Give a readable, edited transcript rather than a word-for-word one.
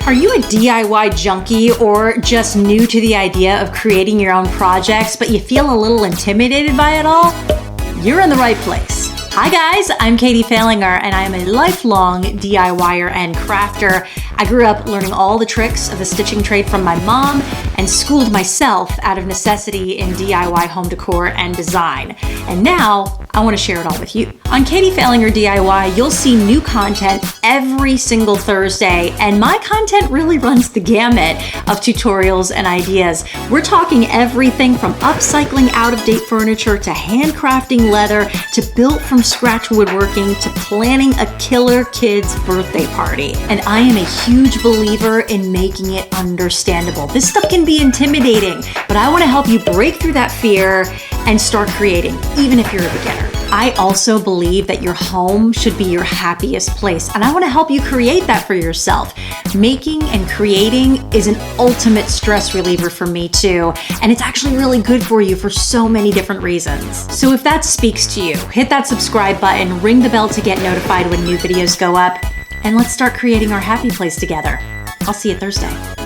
Are you a DIY junkie or just new to the idea of creating your own projects, but you feel a little intimidated by it all? You're in the right place. Hi guys, I'm Katie Fehlinger and I'm a lifelong DIYer and crafter. I grew up learning all the tricks of the stitching trade from my mom and schooled myself out of necessity in DIY home decor and design. And now I want to share it all with you. On Katie Fehlinger DIY, you'll see new content every single Thursday, and my content really runs the gamut of tutorials and ideas. We're talking everything from upcycling out-of-date furniture to handcrafting leather to built from scratch woodworking to planning a killer kid's birthday party. And I am a huge believer in making it understandable. This stuff can be intimidating, but I want to help you break through that fear and start creating, even if you're a beginner. I also believe that your home should be your happiest place, and I want to help you create that for yourself. Making and creating is an ultimate stress reliever for me too, and it's actually really good for you for so many different reasons. So if that speaks to you, hit that subscribe button, ring the bell to get notified when new videos go up, and let's start creating our happy place together. I'll see you Thursday.